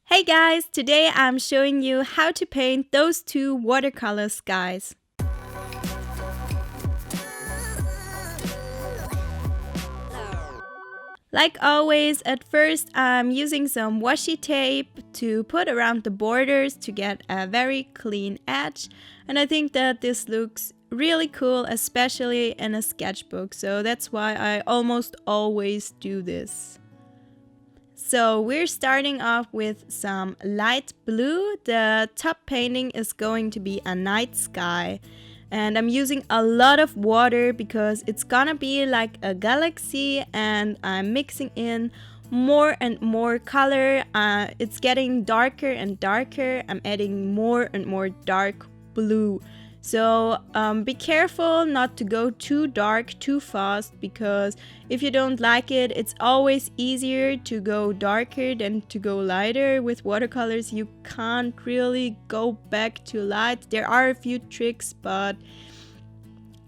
Hey guys, today I'm showing you how to paint those two watercolor skies. Like always, at first I'm using some washi tape to put around the borders to get a very clean edge, and I think that this looks really cool, especially in a sketchbook, so that's why I almost always do this. So we're starting off with some light blue. The top painting is going to be a night sky. And I'm using a lot of water because it's gonna be like a galaxy, and I'm mixing in more and more color. It's getting darker and darker. I'm adding more and more dark blue. So be careful not to go too dark too fast, because if you don't like it, it's always easier to go darker than to go lighter. With watercolors, you can't really go back to light. There are a few tricks, but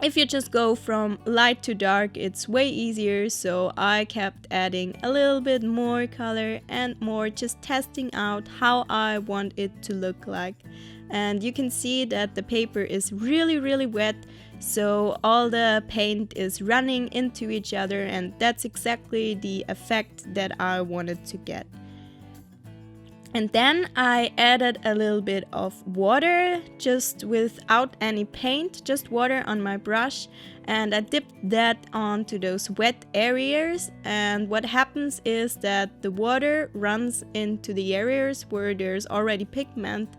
if you just go from light to dark, it's way easier. So I kept adding a little bit more color and more, just testing out how I want it to look like. And you can see that the paper is really wet, so all the paint is running into each other, and that's exactly the effect that I wanted to get. And then I added a little bit of water, just without any paint, just water on my brush, and I dipped that onto those wet areas. And what happens is that the water runs into the areas where there's already pigment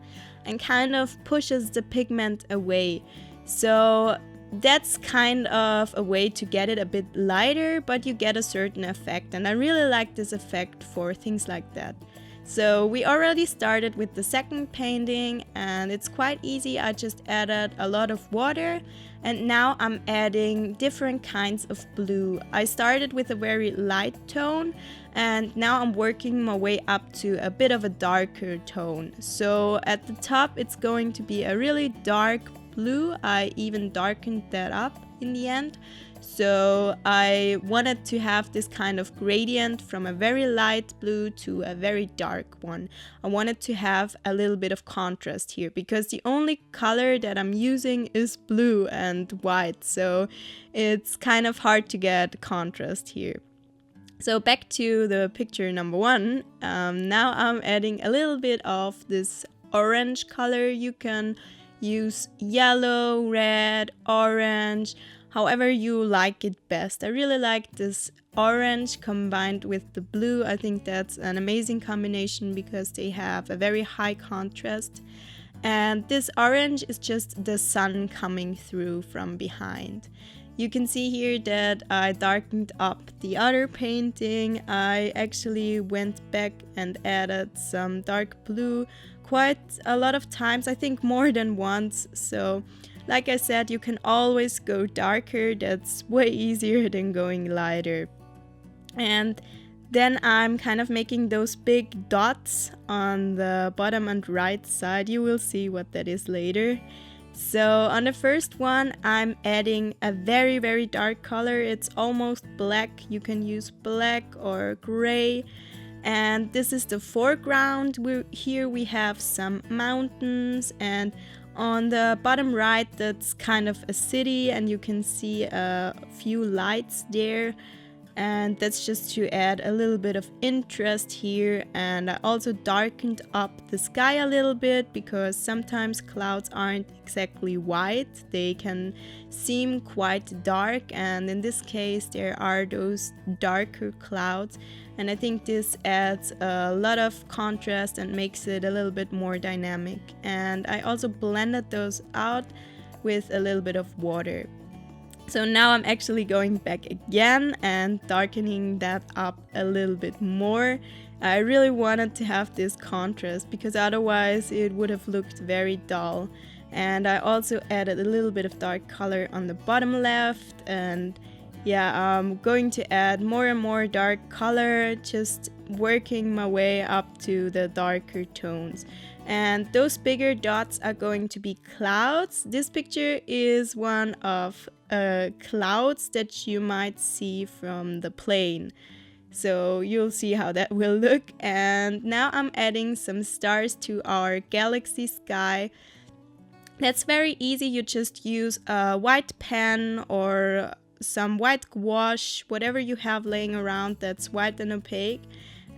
and kind of pushes the pigment away. So that's kind of a way to get it a bit lighter, but you get a certain effect, and I really like this effect for things like that. So we already started with the second painting, and it's quite easy. I just added a lot of water, and now I'm adding different kinds of blue. I started with a very light tone, and now I'm working my way up to a bit of a darker tone. So at the top it's going to be a really dark blue. I even darkened that up in the end. So I wanted to have this kind of gradient from a very light blue to a very dark one. I wanted to have a little bit of contrast here, because the only color that I'm using is blue and white, so it's kind of hard to get contrast here. So back to the picture number one. Now I'm adding a little bit of this orange color. You can use yellow, red, orange, however you like it best. I really like this orange combined with the blue. I think that's an amazing combination because they have a very high contrast. And this orange is just the sun coming through from behind. You can see here that I darkened up the other painting. I actually went back and added some dark blue quite a lot of times, I think more than once. So like I said, you can always go darker. That's way easier than going lighter. And then I'm kind of making those big dots on the bottom and right side. You will see what that is later. So on the first one, I'm adding a very dark color. It's almost black. You can use black or gray. And this is the foreground. Here we have some mountains, and on the bottom right, that's kind of a city, and you can see a few lights there. And that's just to add a little bit of interest here. And I also darkened up the sky a little bit, because sometimes clouds aren't exactly white. They can seem quite dark, and in this case there are those darker clouds. And I think this adds a lot of contrast and makes it a little bit more dynamic. And I also blended those out with a little bit of water. So now I'm actually going back again and darkening that up a little bit more. I really wanted to have this contrast, because otherwise it would have looked very dull. And I also added a little bit of dark color on the bottom left, and yeah, I'm going to add more and more dark color, just working my way up to the darker tones. And those bigger dots are going to be clouds. This picture is one of clouds that you might see from the plane. So you'll see how that will look. And now I'm adding some stars to our galaxy sky. That's very easy. You just use a white pen or some white gouache, whatever you have laying around that's white and opaque.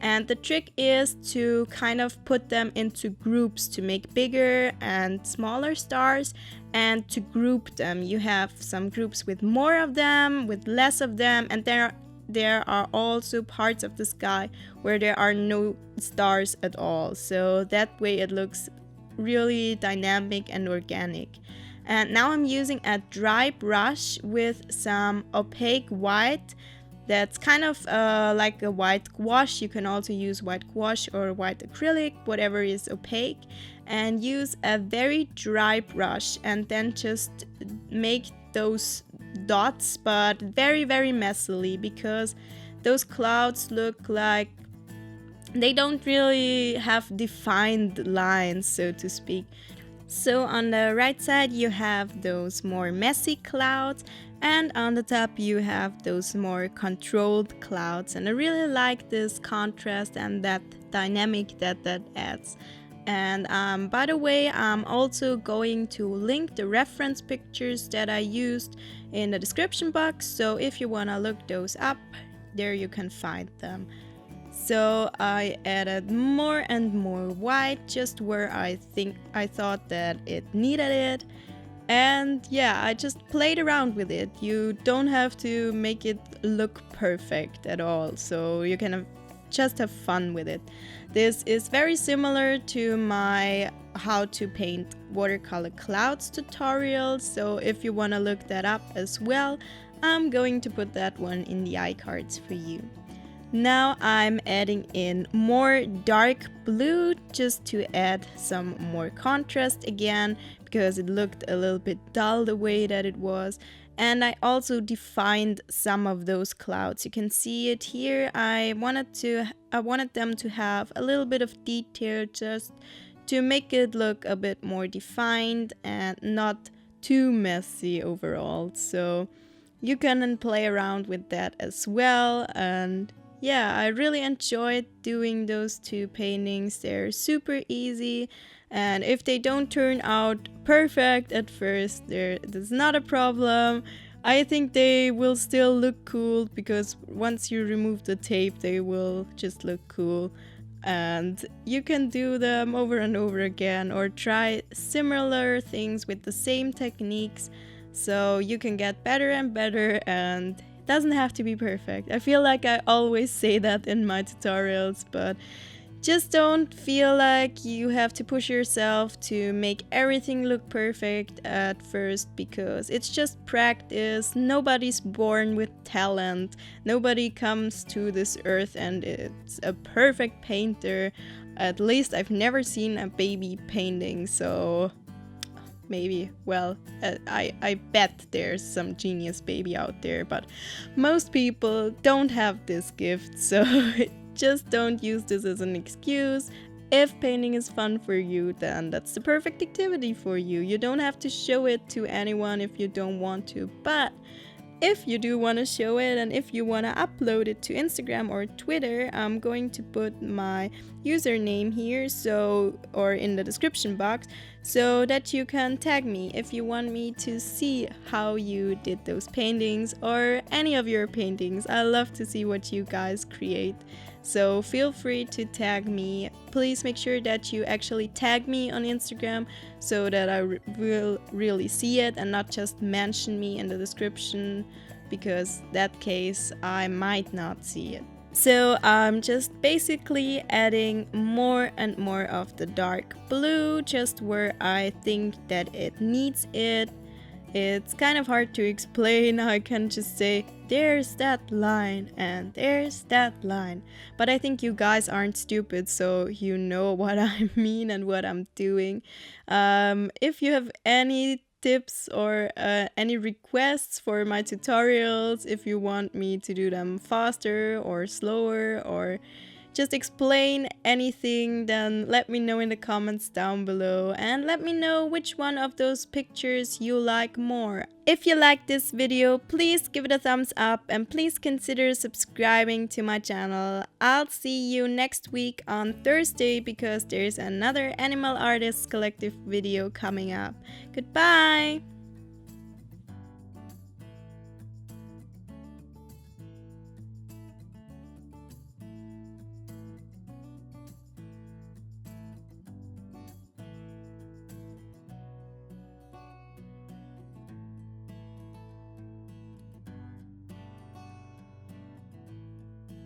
And the trick is to kind of put them into groups to make bigger and smaller stars and to group them. You have some groups with more of them, with less of them, and there are also parts of the sky where there are no stars at all. So that way it looks really dynamic and organic. And now I'm using a dry brush with some opaque white that's kind of like a white gouache. You can also use white gouache or white acrylic, whatever is opaque, and use a very dry brush and then just make those dots, but very messily, because those clouds look like they don't really have defined lines, so to speak. So on the right side you have those more messy clouds, and on the top you have those more controlled clouds, and I really like this contrast and that dynamic that adds. And by the way, I'm also going to link the reference pictures that I used in the description box, so if you want to look those up, there you can find them. So I added more and more white just where I thought that it needed it. And yeah, I just played around with it. You don't have to make it look perfect at all, so you can just have fun with it. This is very similar to my how to paint watercolor clouds tutorial, so if you want to look that up as well, I'm going to put that one in the iCards for you. Now I'm adding in more dark blue just to add some more contrast again, because it looked a little bit dull the way that it was. And I also defined some of those clouds. You can see it here. I wanted them to have a little bit of detail just to make it look a bit more defined and not too messy overall. So you can play around with that as well. And yeah, I really enjoyed doing those two paintings. They're super easy, and if they don't turn out perfect at first, that's not a problem. I think they will still look cool, because once you remove the tape, they will just look cool. And you can do them over and over again, or try similar things with the same techniques, so you can get better and better, and doesn't have to be perfect. I feel like I always say that in my tutorials, but just don't feel like you have to push yourself to make everything look perfect at first, because it's just practice. Nobody's born with talent. Nobody comes to this earth and it's a perfect painter. At least I've never seen a baby painting, so maybe, well, I bet there's some genius baby out there, but most people don't have this gift, so just don't use this as an excuse. If painting is fun for you, then that's the perfect activity for you. You don't have to show it to anyone if you don't want to, but if you do want to show it and if you want to upload it to Instagram or Twitter, I'm going to put my username here, or in the description box, so that you can tag me if you want me to see how you did those paintings or any of your paintings. I love to see what you guys create. So feel free to tag me. Please make sure that you actually tag me on Instagram so that I will really see it and not just mention me in the description, because that case I might not see it. So I'm just basically adding more and more of the dark blue just where I think that it needs it. It's kind of hard to explain. I can just say, there's that line and there's that line. But I think you guys aren't stupid, so you know what I mean and what I'm doing. If you have any tips or any requests for my tutorials, if you want me to do them faster or slower, or just explain anything, then let me know in the comments down below and let me know which one of those pictures you like more. If you liked this video, please give it a thumbs up and please consider subscribing to my channel. I'll see you next week on Thursday because there's another Animal Artists Collective video coming up. Goodbye!